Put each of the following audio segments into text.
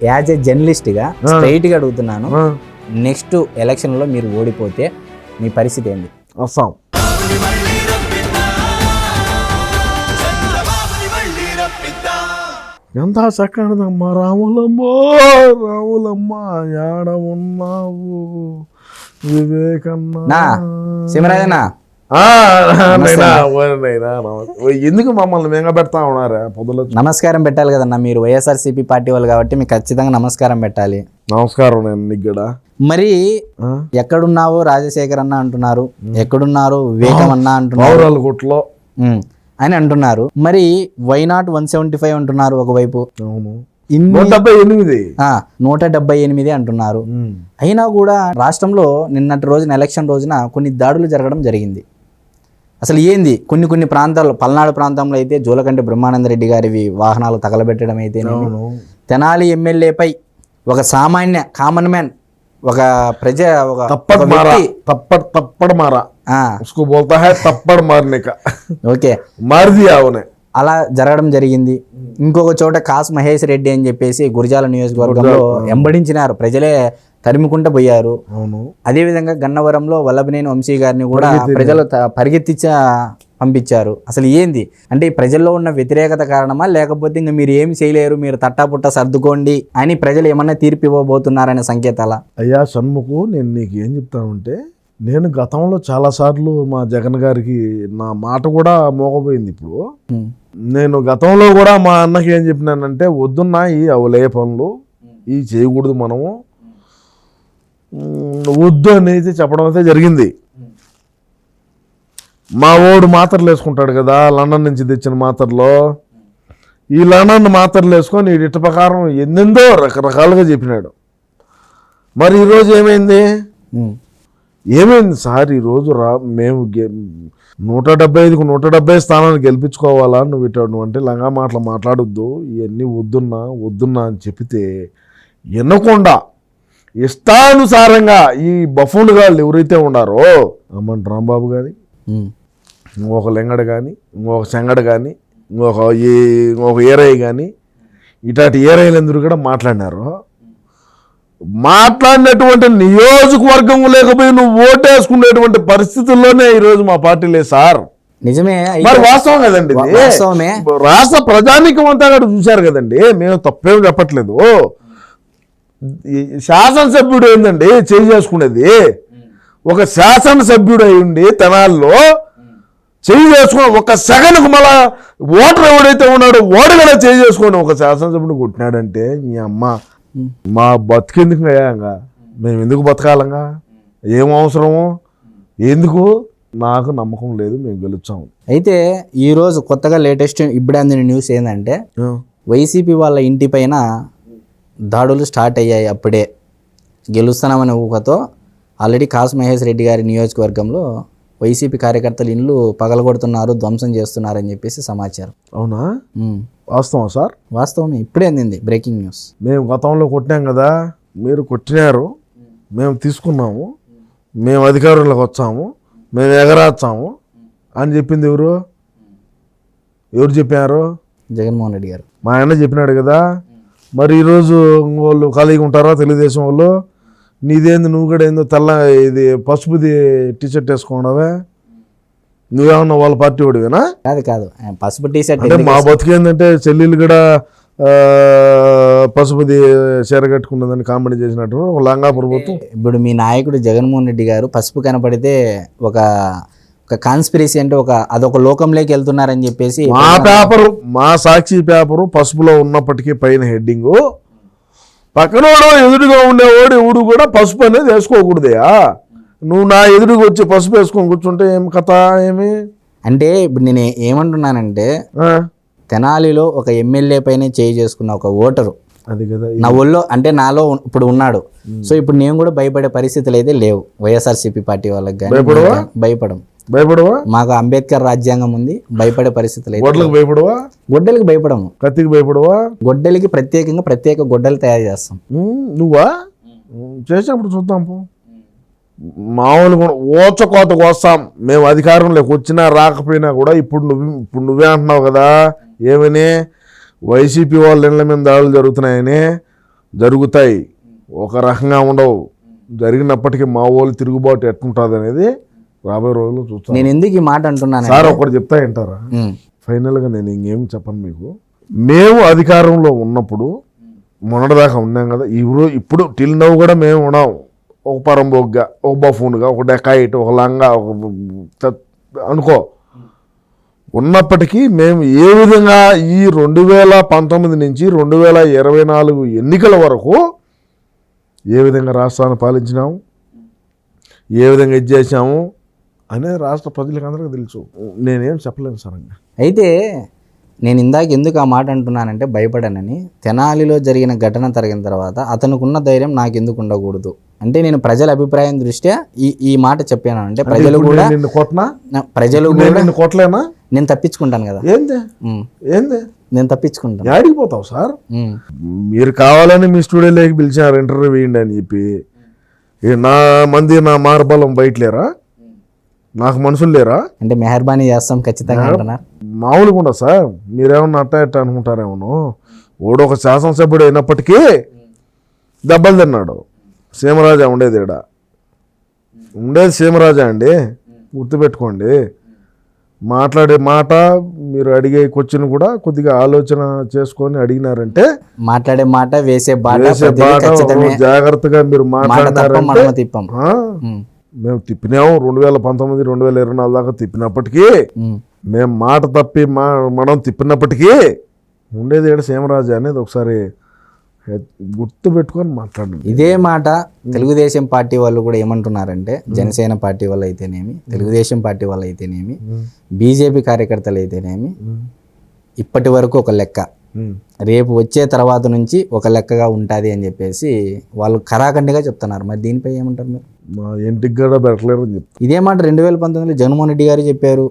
As a జర్నలిస్ట్గా స్ట్రైట్గా అడుగుతున్నాను, నెక్స్ట్ ఎలక్షన్లో మీరు ఓడిపోతే మీ పరిస్థితి ఏంటి? అస్సాం ఎంత చక్కదమ్మా రాములమ్మ రాములమ్మ యాడ ఉన్నావు వివేకన్నా సింహరాజనా ఎందుకు మమ్మల్ని మెంగ పెడతా ఉన్నారా పొద్దుల? నమస్కారం పెట్టాలి కదన్నా, మీరు వైఎస్ఆర్సీపీ పార్టీ వాళ్ళు కాబట్టి మీకు ఖచ్చితంగా నమస్కారం పెట్టాలి. నమస్కారం నేను నీకు. మరి ఎక్కడున్నావు రాజశేఖర్ అన్న అంటున్నారు, ఎక్కడున్నారు వివేకం అన్న అంటున్నారు, గుట్లో అని అంటున్నారు. మరి వై నాట్ 175 అంటున్నారు ఒకవైపు, 178 అంటున్నారు. అయినా కూడా రాష్ట్రంలో నిన్నటి రోజున ఎలక్షన్ రోజున కొన్ని దాడులు జరగడం జరిగింది. అసలు ఏంది? కొన్ని ప్రాంతాల్లో, పల్నాడు ప్రాంతంలో అయితే జూలకంటి బ్రహ్మానందరెడ్డి గారివి వాహనాలు తగలబెట్టడం అయితే, తెనాలి ఎమ్మెల్యేపై ఒక సామాన్య కామన్ మ్యాన్, ఒక అలా జరగడం జరిగింది. ఇంకొక చోట కాస్ మహేష్ రెడ్డి అని చెప్పేసి గురిజాల నియోజకవర్గంలో ఎంబడించినారు, ప్రజలే తరిముకుంటూ పోయారు. అదేవిధంగా గన్నవరంలో వల్లభనేని వంశీ గారిని కూడా ప్రజలు పరిగెత్తించ పంపించారు. అసలు ఏంది అంటే ఈ ప్రజల్లో ఉన్న వ్యతిరేకత కారణమా, లేకపోతే ఇంకా మీరు ఏమి చేయలేరు, మీరు తట్టాపుట్ట సర్దుకోండి అని ప్రజలు ఏమన్నా తీర్పు ఇవ్వబోతున్నారనే సంకేతాలా? అయ్యా షణ్ముఖు, నేను నీకు ఏం చెప్తానంటే, నేను గతంలో చాలాసార్లు మా జగన్ గారికి నా మాట కూడా మోగపోయింది. ఇప్పుడు నేను గతంలో కూడా మా అన్నకి ఏం చెప్పినానంటే, వద్దున్నా ఈ అవలే పనులు ఈ చేయకూడదు, మనము వద్దు అనేది చెప్పడం అయితే జరిగింది. మా ఓడు మాత్రలు వేసుకుంటాడు కదా, లండన్ నుంచి తెచ్చిన మాత్రలో, ఈ లండన్ మాత్రలు వేసుకొని ఇటు ప్రకారం ఎన్నెందో రకరకాలుగా చెప్పినాడు. మరి ఈరోజు ఏమైంది సార్? ఈరోజు మేము 175కు 170 స్థానాన్ని గెలిపించుకోవాలా, నువ్వు ఇటు అంటే లంగా మాటలు మాట్లాడొద్దు, ఇవన్నీ వద్దున్నా అని చెప్తే వినకుండా ఇష్టానుసారంగా ఈ బఫూన్ గాళ్ళు ఎవరైతే ఉన్నారో, అమ్మన్ రాంబాబు కానీ, ఇంకొక లెంగడ కానీ, ఇంకొక చెంగడ కానీ, ఇంకొక ఏరయ్య కానీ, ఇటాటి ఏరయ్యలందరూ కూడా మాట్లాడినారు. మాట్లాడినటువంటి నియోజకవర్గం లేకపోయి నువ్వు ఓటేసుకునేటువంటి పరిస్థితుల్లోనే ఈరోజు మా పార్టీ లేదు సార్. నిజమే, మరి వాస్తవం కదండి. రాష్ట్ర ప్రజానీకం అంతా కూడా చూశారు కదండి, మేము తప్పేం చెప్పట్లేదు. శాసనసభ్యుడు ఏందండి చేసుకునేది? ఒక శాసనసభ్యుడు అయ్యుండి తెనాల్లో చేసుకుని ఒక సెకండ్కు మళ్ళా ఓటర్ ఎవడైతే ఉన్నాడో ఓటు కూడా చేసుకొని ఒక శాసనసభ్యుడు కొట్టినాడంటే, ఈ అమ్మ మా బతికెందుకు అయ్యాక మేము ఎందుకు బతకాలంగా? ఏం అవసరము? ఎందుకు? నాకు నమ్మకం లేదు, మేము గెలుచాము. అయితే ఈరోజు కొత్తగా లేటెస్ట్ ఇప్పుడే అందిన న్యూస్ ఏంటంటే, వైసీపీ వాళ్ళ ఇంటి పైన దాడులు స్టార్ట్ అయ్యాయి. అప్పుడే గెలుస్తున్నామనే ఊహతో ఆల్రెడీ కాసు మహేష్ రెడ్డి గారి నియోజకవర్గంలో వైసీపీ కార్యకర్తలు ఇల్లు పగలగొడుతున్నారు, ధ్వంసం చేస్తున్నారని చెప్పేసి సమాచారం. అవునా? వాస్తవం సార్? వాస్తవమే, ఇప్పుడే అందింది బ్రేకింగ్ న్యూస్. మేము గతంలో కొట్టినాం కదా, మీరు కొట్టినారు, మేము తీసుకున్నాము, మేము అధికారంలోకి వచ్చాము, మేము ఎగరాచాము అని చెప్పింది ఎవరు చెప్పారు? జగన్మోహన్ రెడ్డి గారు. మా ఆయన చెప్పినాడు కదా. మరి ఈరోజు వాళ్ళు ఖాళీగా ఉంటారా తెలుగుదేశం వాళ్ళు? నీదేంది, నువ్వు కూడా ఏందో తెల్ల ఇది పసుపుది టీషర్ట్ వేసుకున్నావే, నువ్వేమన్నా వాళ్ళ పార్టీ వాడివేనా? కాదు, పసుపు టీషర్ట్ అంటే మా బతికేందంటే చెల్లెలు కూడా పసుపుది చీర కట్టుకున్నదని కామెడీ చేసినట్టు లంగా ప్రభుత్వం. ఇప్పుడు మీ నాయకుడు జగన్మోహన్ రెడ్డి గారు పసుపు కనపడితే ఒక కాన్స్పిరసీ అంటే అదొక లోకంలోకి వెళ్తున్నారని చెప్పేసి మా పేపరు, మా సాక్షి పేపరు పసుపులో ఉన్నప్పటికీ పైన హెడ్డింగు, పక్కనోడు ఎదురుగా ఉండేవాడు ఎవడు కూడా పసుపు అనేది వేసుకోకూడదయా, నువ్వు నా ఎదురుగా వచ్చి పసుపు వేసుకొని కూర్చుంటే ఏం కథ ఏమి అంటే? ఇప్పుడు నేను ఏమంటున్నానంటే, తెనాలిలో ఒక ఎమ్మెల్యే పైన చేసుకున్న ఒక ఓటరు అది కదా నా ఒళ్ళో, అంటే నాలో ఇప్పుడు ఉన్నాడు. సో ఇప్పుడు నేను కూడా భయపడే పరిస్థితులు అయితే లేవు వైఎస్ఆర్సీపీ పార్టీ వాళ్ళకి. కానీ భయపడవా? మాకు అంబేద్కర్ రాజ్యాంగం ఉంది, భయపడే పరిస్థితులు. భయపడవా? గొడ్డలికి భయపడము. కత్తికి భయపడవా? గొడ్డలికి ప్రత్యేక గొడ్డలు తయారు చేస్తాం. నువ్వా చేసినప్పుడు చూద్దాం. మామూలుగా ఓచకోతకు వస్తాం మేము, అధికారంలోకి వచ్చినా రాకపోయినా కూడా. ఇప్పుడు నువ్వే అంటున్నావు కదా, ఏమని వైసీపీ వాళ్ళ ఇళ్ళ మీద దాడులు జరుగుతున్నాయని. జరుగుతాయి, ఒక రకంగా ఉండవు. జరిగినప్పటికీ మా వాళ్ళు తిరుగుబాటు ఎట్టుంటుంది అనేది రాబోయే రోజుల్లో చూస్తాను. నేను ఎందుకు ఈ మాట అంటున్నాను సార్ ఒకటి చెప్తా వింటారా? ఫైనల్గా నేను ఇంకేం చెప్పను మీకు. మేము అధికారంలో ఉన్నప్పుడు మొన్నటిదాకా ఉన్నాం కదా, ఇప్పుడు టిల్ నవ్వు కూడా మేము ఉన్నాం. ఒక పరంబోగ్గా, ఒక బఫూన్గా, ఒక డెకాయిట్, ఒక లంగా, ఒక అనుకో ఉన్నప్పటికీ మేము ఏ విధంగా ఈ 2019 నుంచి 2024 ఎన్నికల వరకు ఏ విధంగా రాష్ట్రాన్ని పాలించినాము, ఏ విధంగా ఇది చేసాము అనేది రాష్ట్ర ప్రజలకు అందరికీ తెలుసు. నేనేం చెప్పలేను సార్. అయితే నేను ఇందాక ఎందుకు ఆ మాట అంటున్నానంటే భయపడానని. తెనాలిలో జరిగిన ఘటన జరిగిన తర్వాత అతనుకున్న ధైర్యం నాకు ఎందుకు ఉండకూడదు అంటే నేను ప్రజల అభిప్రాయం దృష్ట్యా ఈ మాట చెప్పాను. అంటే ప్రజలు కూడా ప్రజలు కొట్టలేనా? నేను తప్పించుకుంటాను కదా. ఏంది నేను తప్పించుకుంటాను. ఆడిపోతావు సార్. మీరు కావాలని మీ స్టూడియోలోకి పిలిచారు ఇంటర్వ్యూ వేయండి అని చెప్పి. నా మార్బలం బయటలేరా? నాకు మనుషులు లేరా? అంటే మెహర్బానీ చేస్తాం ఖచ్చితంగా అంటున్నారు. మామూలుగా ఉండదు సార్. మీరేమన్నా అట్ట అనుకుంటారేమో. ఓడు ఒక శాసనసభ్యుడు అయినప్పటికీ దెబ్బలు తిన్నాడు. సీమరాజా ఉండేది సీమరాజా అండి, గుర్తుపెట్టుకోండి. మాట్లాడే మాట, మీరు అడిగే క్వశ్చన్ కూడా కొద్దిగా ఆలోచన చేసుకొని అడిగినారంటే, మాట్లాడే మాట వేసే బాట జాగ్రత్తగా మీరు మాట్లాడారంటే మేము తిప్పినాము. 2019, 2024 దాకా తిప్పినప్పటికీ, మేము మాట తప్పి మనం తిప్పినప్పటికీ ఉండేది సీమరాజా అనేది ఒకసారి గుర్తు పెట్టుకొని మాట్లాడండి. ఇదే మాట తెలుగుదేశం పార్టీ వాళ్ళు కూడా ఏమంటున్నారంటే, జనసేన పార్టీ వాళ్ళు అయితేనేమి, తెలుగుదేశం పార్టీ వాళ్ళు అయితేనేమి, బీజేపీ కార్యకర్తలు అయితేనేమి, ఇప్పటి వరకు ఒక లెక్క, రేపు వచ్చే తర్వాత నుంచి ఒక లెక్కగా ఉంటుంది అని చెప్పేసి వాళ్ళు ఖరాఖండిగా చెప్తున్నారు. మరి దీనిపై ఏమంటారు మీరు? మా ఇంటికి కూడా పెట్టలేరు అని చెప్తారు. ఇదే మాట 2019లో జగన్మోహన్ రెడ్డి గారు చెప్పారు.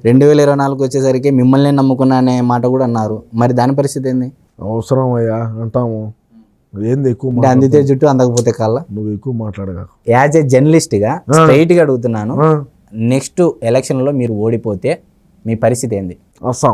2024 వచ్చేసరికి మిమ్మల్ని నమ్ముకున్నా అనే మాట కూడా అన్నారు. మరి దాని పరిస్థితి ఏంది? అవసరం అయ్యా అంటాము. ఏంది ఎక్కువ అందితే జుట్టు అందకపోతే కల్లా. నువ్వు ఎక్కువ మాట్లాడగా. యాజ్ ఏ జర్నలిస్ట్గా స్ట్రైట్గా అడుగుతున్నాను, నెక్స్ట్ ఎలక్షన్లో మీరు ఓడిపోతే మీ పరిస్థితి ఏంది? అస్సాం